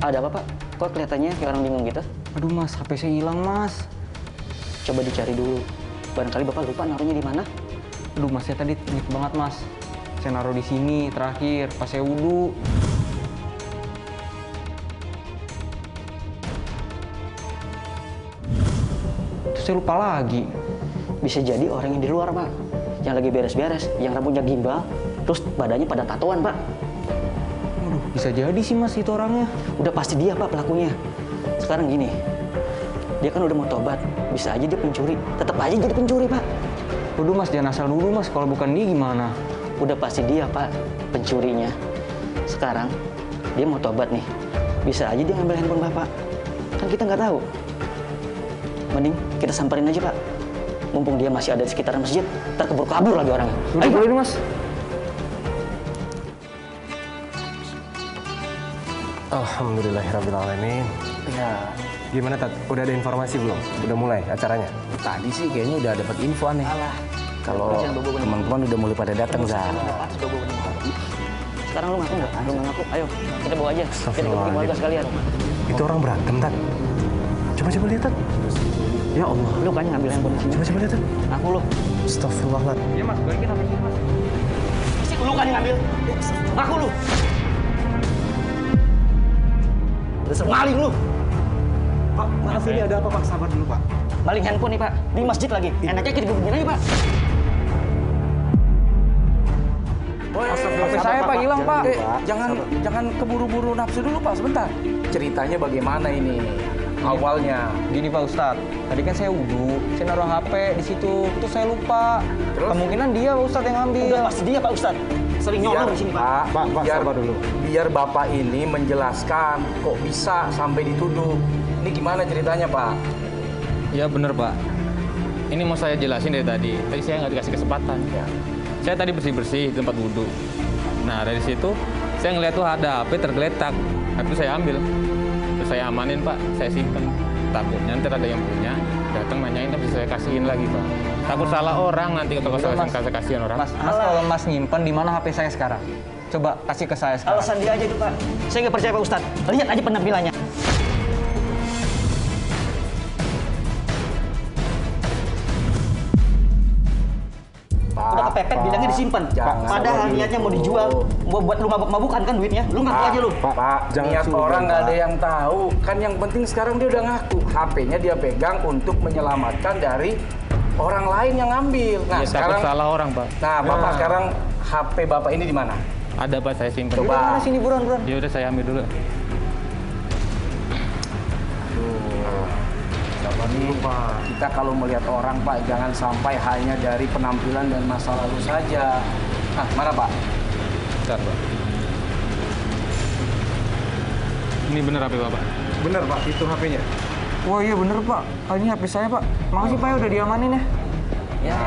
Ada apa, Pak? Kok kelihatannya kayak orang bingung gitu? Aduh Mas, HP saya hilang Mas. Coba dicari dulu. Barangkali Bapak lupa naruhnya di mana? Aduh Mas, saya tadi inget banget Mas. Saya naruh di sini terakhir pas saya wudhu. Terus saya lupa lagi. Bisa jadi orang yang di luar, Pak. Yang lagi beres-beres, yang rambutnya gimbal, terus badannya pada tatoan, Pak. Waduh, bisa jadi sih Mas itu orangnya. Udah pasti dia, Pak, pelakunya. Sekarang gini, dia kan udah mau tobat, bisa aja dia pencuri. Tetap aja jadi pencuri, Pak. Waduh Mas, jangan asal dulu Mas, kalau bukan dia gimana? Udah pasti dia, Pak, pencurinya. Sekarang, dia mau tobat nih. Bisa aja dia ngambil handphone Bapak. Kan kita nggak tahu. Mending kita samperin aja, Pak. Mumpung dia masih ada di sekitaran masjid, ntar kabur lagi orangnya. Udah, boleh nih Mas. Alhamdulillahirrahmanirrahim. Ya, Gimana Tat? Udah ada informasi belum? Udah mulai acaranya? tadi sih kayaknya udah dapat info nih. Kalau teman-teman udah mulai pada datang, Zah. Sekarang lu ngaku nggak? Lu nggak ngaku? Ayo, kita bawa aja. Kita gebukin warga sekalian. Itu orang berantem, Tat. Coba lihat, Tat. Ya Allah. Lu kan ngambil handphone di sini. Coba lihat, Tat. Ngaku lu. Astagfirullahaladzim. Iya Mas, balikin HP sini Mas. Pasti lu kan yang ngambil. Ngaku lu. Dasar maling lu. Pak, maaf ini ada apa Pak? Sabar dulu Pak. Maling handphone nih, Pak. Di masjid lagi. Enaknya kita gebukin aja, Pak. HP saya Pak hilang Pak. Jangan keburu-buru nafsu dulu, Pak. Sebentar. Ceritanya bagaimana ini? Awalnya. Gini Pak Ustadz, tadi kan saya wudhu, saya naruh HP di situ, terus saya lupa. Terus? Kemungkinan dia Pak Ustadz yang ngambil. Udah pasti dia, Pak Ustadz. Sering nyolong di sini, Pak. Pak, biar, sabar dulu. Biar Bapak ini menjelaskan kok bisa sampai dituduh. Ini gimana ceritanya, Pak? Ya bener Pak. Ini mau saya jelasin dari tadi. Tadi saya nggak dikasih kesempatan. Ya. Saya tadi bersih-bersih di tempat wudhu. Nah dari situ saya ngeliat tuh ada HP tergeletak. HP itu saya ambil. Terus saya amanin Pak. Saya simpen. Takutnya nanti ada yang punya. Datang nanyain tapi saya kasihin lagi Pak. Takut salah orang nanti kalau saya kasihin orang. Mas, kalau Mas nyimpen di mana HP saya sekarang? Coba kasih ke saya sekarang. Alasan dia aja itu, Pak. Saya nggak percaya, Pak Ustadz. Lihat aja penampilannya. Udah kepepet, bilangnya disimpan. Jangan. Padahal niatnya mau dijual, mau buat lu mabuk-mabukan kan duitnya. Lu ngaku aja lu. Pak, jangan niat suruh, orang nggak Pak. ada yang tahu. Kan yang penting sekarang dia udah ngaku. HP-nya dia pegang untuk menyelamatkan dari orang lain yang ngambil. Nah, Ya, takut salah orang Pak. Nah, Bapak sekarang HP Bapak ini di mana? Ada Pak saya simpen. Coba. Mana sini buruan. Ya udah saya ambil dulu. Sabar dulu, Pak. Kita kalau melihat orang, Pak, jangan sampai hanya dari penampilan dan masa lalu saja. Ah, mana, Pak? Bentar Pak. Ini bener HP Bapak. Bener Pak, itu HP-nya. Wah iya bener Pak. Ini HP saya Pak. Makasih Pak ya udah diamanin ya.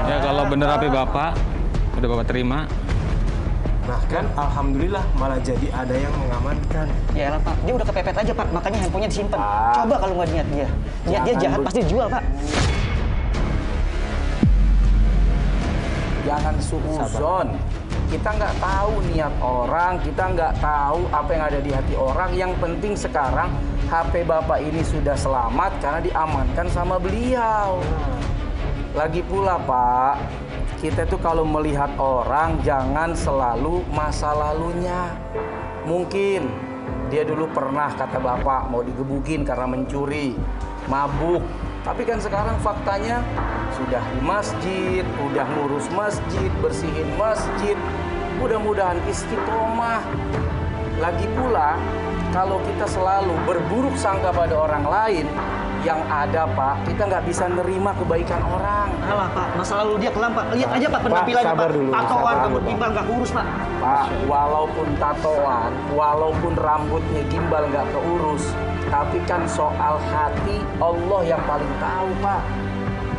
Ya kalau bener HP Bapak, udah Bapak terima. Bahkan Alhamdulillah malah jadi ada yang mengamankan. Ya lah, Pak. Dia udah kepepet aja, Pak. Makanya handphonenya disimpan. Pak. Coba kalau nggak niat dia. Niat dia Jangan jahat, pasti dijual, Pak. Jangan suuzon. Kita nggak tahu niat orang, kita nggak tahu apa yang ada di hati orang. Yang penting sekarang HP Bapak ini sudah selamat karena diamankan sama beliau. Lagi pula, Pak, kita tuh kalau melihat orang jangan selalu masa lalunya. Mungkin dia dulu pernah kata Bapak mau digebukin karena mencuri, mabuk. Tapi kan sekarang faktanya sudah di masjid, udah ngurus masjid, bersihin masjid. Mudah-mudahan istiqomah. Lagi pula, kalau kita selalu berburuk sangka pada orang lain, yang ada, Pak, kita nggak bisa nerima kebaikan orang. Alah, Pak. Masa lalu dia kelam, Pak. Lihat aja, Pak, penampilannya, sabar Pak. dulu, Tatoan, sabar rambut dulu, gimbal, nggak kurus, Pak. Pak, walaupun tatoan, walaupun rambutnya gimbal nggak keurus, tapi kan soal hati Allah yang paling tahu, Pak.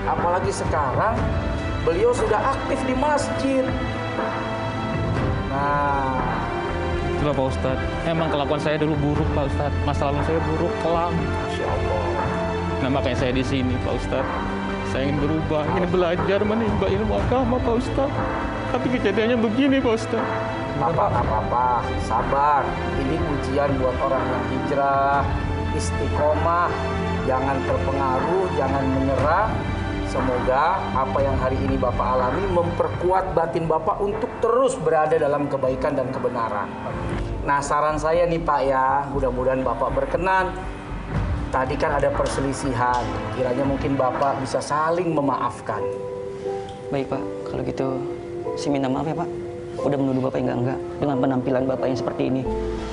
Apalagi sekarang beliau sudah aktif di masjid. Nah, Itulah Pak Ustadz. Emang kelakuan saya dulu buruk Pak Ustadz. Masa lalu saya buruk, kelam. Masya Allah. Nah makanya saya di sini Pak Ustadz. Saya ingin berubah, ingin belajar menimba ilmu agama Pak Ustadz. Tapi kejadiannya begini Pak Ustadz. Bapak nggak apa-apa, sabar. Ini ujian buat orang yang hijrah, istiqomah, jangan terpengaruh, jangan menyerah. Semoga apa yang hari ini Bapak alami memperkuat batin Bapak untuk terus berada dalam kebaikan dan kebenaran. Nah, saran saya nih Pak ya, mudah-mudahan Bapak berkenan. Tadi kan ada perselisihan, kiranya mungkin Bapak bisa saling memaafkan. Baik Pak, kalau gitu saya minta maaf ya Pak. Udah menuduh Bapak yang enggak dengan penampilan Bapak yang seperti ini.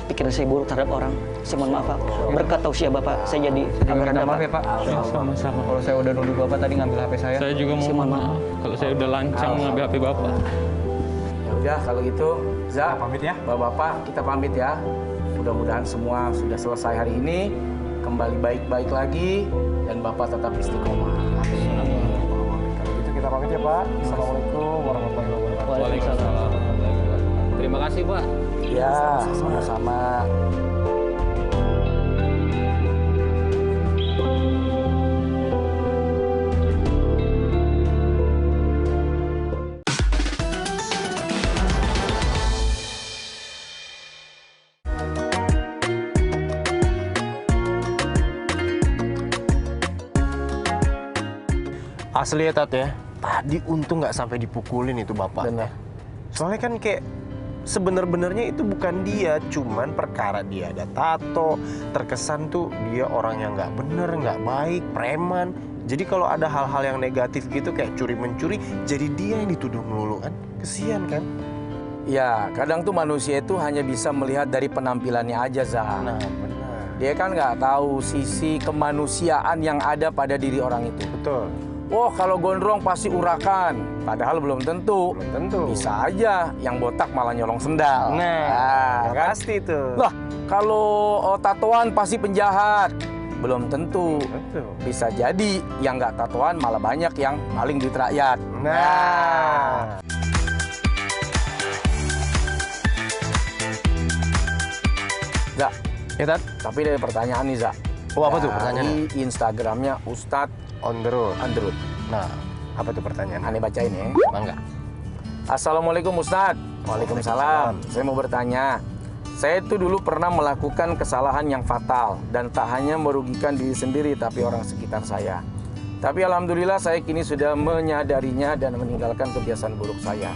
Pikiran saya buruk terhadap orang. Saya mohon maaf Pak. Berkat tausiah Bapak, saya jadi agak rendah Maaf Pak. ya Pak. Sama-sama. Kalau saya udah nuduh Bapak tadi ngambil HP saya. Saya juga Saya mohon mohon maaf kalau saya udah lancang mengambil HP Bapak. Ya udah kalau gitu, Za, pamit ya. Bapak-bapak kita pamit ya. Mudah-mudahan semua sudah selesai hari ini, kembali baik-baik lagi dan Bapak tetap istiqomah. Amin. Kalau gitu kita pamit ya Pak. Assalamualaikum warahmatullahi wabarakatuh. Waalaikumsalam. Terima kasih Pak. Ya, sama-sama. Asli ya Tat ya. Tadi untung nggak sampai dipukulin itu bapak. Benar. Soalnya kan kayak sebenar-benarnya itu bukan dia, cuman perkara dia ada tato, terkesan tuh dia orang yang nggak bener, nggak baik, preman. Jadi kalau ada hal-hal yang negatif gitu kayak curi-mencuri, jadi dia yang dituduh melulu kan. Kesian kan? Ya, kadang tuh manusia itu hanya bisa melihat dari penampilannya aja, Za. Nah benar. Dia kan nggak tahu sisi kemanusiaan yang ada pada diri orang itu. Betul. Oh, kalau gondrong pasti urakan. Padahal belum tentu. Belum tentu. Bisa aja yang botak malah nyolong sendal. Nah, kan? pasti tuh. Lah, kalau tatoan pasti penjahat. Belum tentu. Betul. Bisa jadi yang nggak tatoan malah banyak yang maling duit rakyat. Nah. Za, Ya Tat, tapi ada pertanyaan nih, Za. Oh, apa tuh pertanyaannya? Di Instagramnya Ustadz on the road. Andrut. Nah, apa tuh pertanyaannya? Aneh bacain ya. Bangga. Assalamualaikum Ustadz. Waalaikumsalam. Saya mau bertanya. Saya itu dulu pernah melakukan kesalahan yang fatal dan tak hanya merugikan diri sendiri tapi orang sekitar saya. Tapi alhamdulillah saya kini sudah menyadarinya dan meninggalkan kebiasaan buruk saya.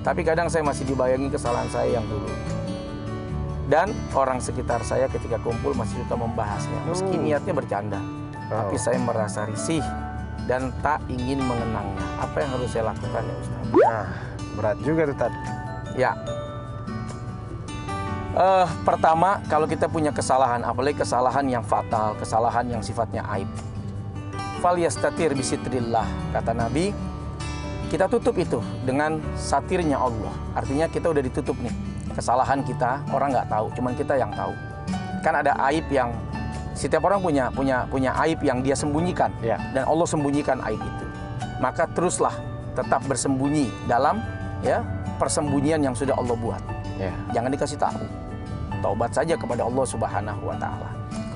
Tapi kadang saya masih dibayangi kesalahan saya yang dulu. Dan orang sekitar saya ketika kumpul masih suka membahasnya. Meski niatnya bercanda. Tapi saya merasa risih dan tak ingin mengenangnya. Apa yang harus saya lakukan ya Ustaz? Nah, berat juga tuh Tat. Ya. Pertama, kalau kita punya kesalahan, apalagi kesalahan yang fatal, kesalahan yang sifatnya aib. Fal yastatir bisitrillah, kata Nabi. Kita tutup itu dengan satirnya Allah. Artinya kita udah ditutup nih. Kesalahan kita, orang nggak tahu, cuman kita yang tahu. Kan ada aib yang setiap orang punya aib yang dia sembunyikan, Ya. dan Allah sembunyikan aib itu. Maka teruslah tetap bersembunyi dalam ya persembunyian yang sudah Allah buat. Ya. Jangan dikasih tahu. Taubat saja kepada Allah Subhanahu wa taala.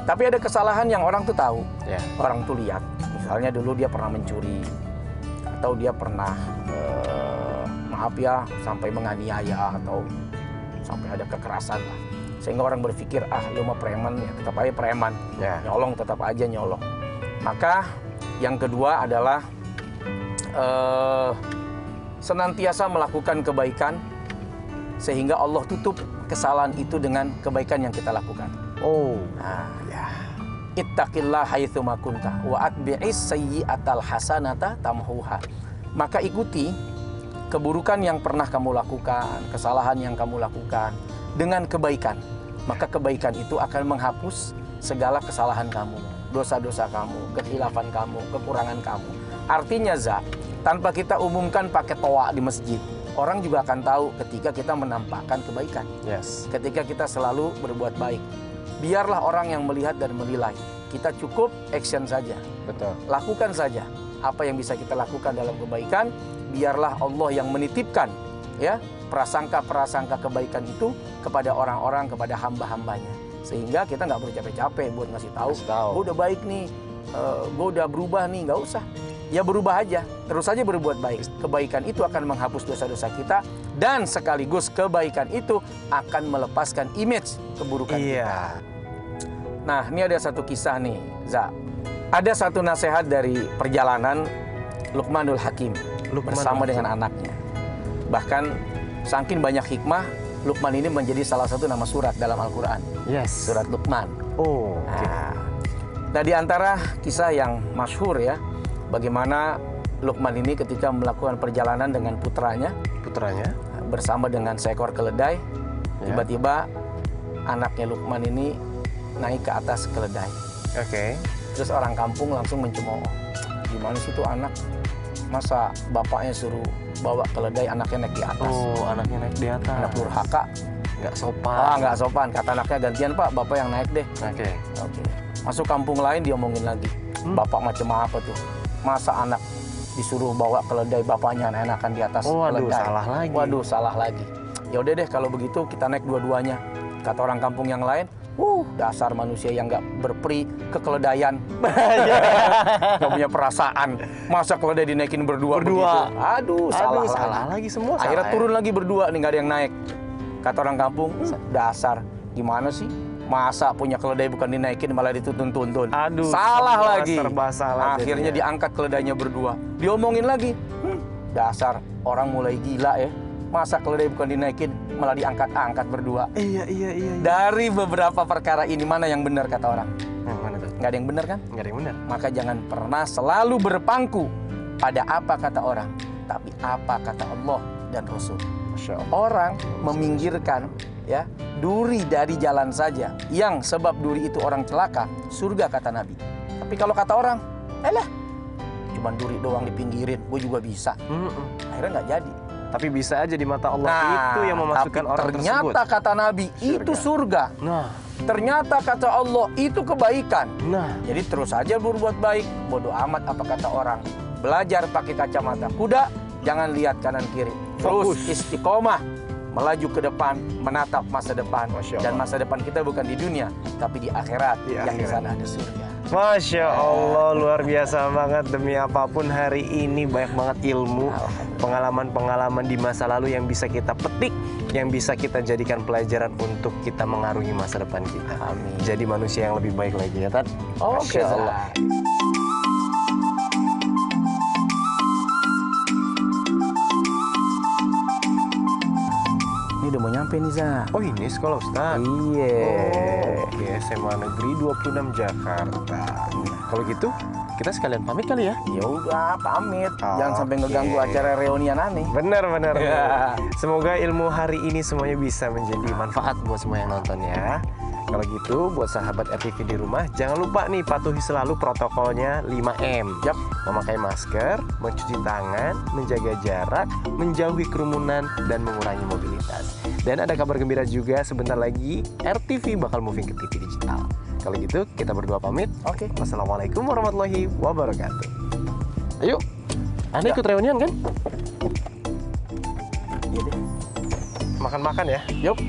Tapi ada kesalahan yang orang tuh tahu. Ya. Orang tuh lihat. Misalnya dulu dia pernah mencuri atau dia pernah maaf ya sampai menganiaya atau sampai ada kekerasan lah. Sehingga orang berpikir, lu mah preman ya, tetap aja preman. Ya. Nyolong tetap aja nyolong. Maka yang kedua adalah senantiasa melakukan kebaikan sehingga Allah tutup kesalahan itu dengan kebaikan yang kita lakukan. Oh. Nah, ya. Ittaqillah haitsu ma kunta wa atbi'is sayyi'atal hasanata tamhuha. Maka ikuti keburukan yang pernah kamu lakukan, kesalahan yang kamu lakukan dengan kebaikan. Maka kebaikan itu akan menghapus segala kesalahan kamu, dosa-dosa kamu, kekhilafan kamu, kekurangan kamu. Artinya, Za, tanpa kita umumkan pakai toa di masjid, orang juga akan tahu ketika kita menampakkan kebaikan. Yes. Ketika kita selalu berbuat baik. Biarlah orang yang melihat dan menilai. Kita cukup action saja. Betul. Lakukan saja apa yang bisa kita lakukan dalam kebaikan. Biarlah Allah yang menitipkan ya prasangka-prasangka kebaikan itu kepada orang-orang, kepada hamba-hambanya. Sehingga kita nggak perlu capek-capek buat ngasih tahu, gue udah baik nih, gue udah berubah nih, nggak usah. ya berubah aja, terus saja berbuat baik. Kebaikan itu akan menghapus dosa-dosa kita, dan sekaligus kebaikan itu akan melepaskan image keburukan kita. Iya. Nah, ini ada satu kisah nih, Za. Ada satu nasihat dari perjalanan Luqmanul Hakim bersama dengan anaknya. Bahkan saking banyak hikmah, Luqman ini menjadi salah satu nama surat dalam Al-Quran. Yes. Surat Luqman. Oh. Nah, di antara kisah yang masyhur ya, bagaimana Luqman ini ketika melakukan perjalanan dengan putranya bersama dengan seekor keledai, tiba-tiba anaknya Luqman ini naik ke atas keledai. Oke. Terus orang kampung langsung mencemooh, gimana sih tuh anak, masa bapaknya suruh bawa keledai, anaknya naik di atas. Oh, anaknya naik di atas. Anak durhaka. Nggak sopan. Nggak sopan. Kata anaknya, gantian Pak, bapak yang naik deh. Oke. Masuk kampung lain diomongin lagi. Bapak macam apa tuh? Masa anak disuruh bawa keledai, bapaknya enakan di atas keledai. Salah lagi. Waduh, salah lagi. Ya udah deh, kalau begitu kita naik dua-duanya. Kata orang kampung yang lain, dasar manusia yang nggak berperi, kekeledaian. Nggak punya perasaan. Masa keledai dinaikin berdua begitu? Aduh, salah lagi semua. Akhirnya turun lagi berdua nih, nggak ada yang naik. Kata orang kampung, dasar gimana sih? Masa punya keledai bukan dinaikin malah dituntun-tuntun. Aduh, salah lagi. Serba salah. Akhirnya diangkat keledainya berdua. Diomongin lagi. Dasar orang mulai gila ya. Masa keledai bukan dinaikin malah diangkat-angkat berdua. Iya. Dari beberapa perkara ini mana yang benar kata orang? Yang mana tuh? Nggak ada yang benar kan? Nggak ada yang benar. Maka jangan pernah selalu berpangku pada apa kata orang, tapi apa kata Allah dan Rasul. Orang meminggirkan ya duri dari jalan saja, yang sebab duri itu orang celaka, surga kata Nabi. Tapi kalau kata orang, cuman duri doang dipinggirin, gue juga bisa. Akhirnya nggak jadi. Tapi bisa aja di mata Allah itu yang memasukkan orang ternyata tersebut. kata Nabi itu surga. Ternyata kata Allah itu kebaikan. Jadi terus saja berbuat baik, bodoh amat apa kata orang. Belajar pakai kacamata kuda, jangan lihat kanan kiri. Terus istiqomah, melaju ke depan, menatap masa depan. Dan masa depan kita bukan di dunia, tapi di akhirat. Yang di sana ada surga. Masya Allah, luar biasa banget. Demi apapun hari ini banyak banget ilmu, pengalaman-pengalaman di masa lalu yang bisa kita petik, yang bisa kita jadikan pelajaran untuk kita mengarungi masa depan kita. Amin. Jadi manusia yang lebih baik lagi ya, Tat? Oke, Masya Allah. Ini udah mau nyampe nih, Za. Oh, ini sekolah Ustaz? Iya. Oke, SMA Negeri 26 Jakarta. Kalau gitu, kita sekalian pamit kali ya? Ya udah, pamit. Jangan sampai ngeganggu acara reunian aneh. Bener. Ya. Semoga ilmu hari ini semuanya bisa menjadi manfaat buat semua yang nonton ya. Kalau gitu, buat sahabat RTV di rumah, jangan lupa nih patuhi selalu protokolnya 5M. Memakai masker, mencuci tangan, menjaga jarak, menjauhi kerumunan, dan mengurangi mobilitas. Dan ada kabar gembira juga, sebentar lagi RTV bakal moving ke TV digital. Kalau gitu, kita berdua pamit. Oke. Wassalamualaikum warahmatullahi wabarakatuh. Ayo, Anda ikut reunian kan? Iya deh. Makan-makan ya. Yup.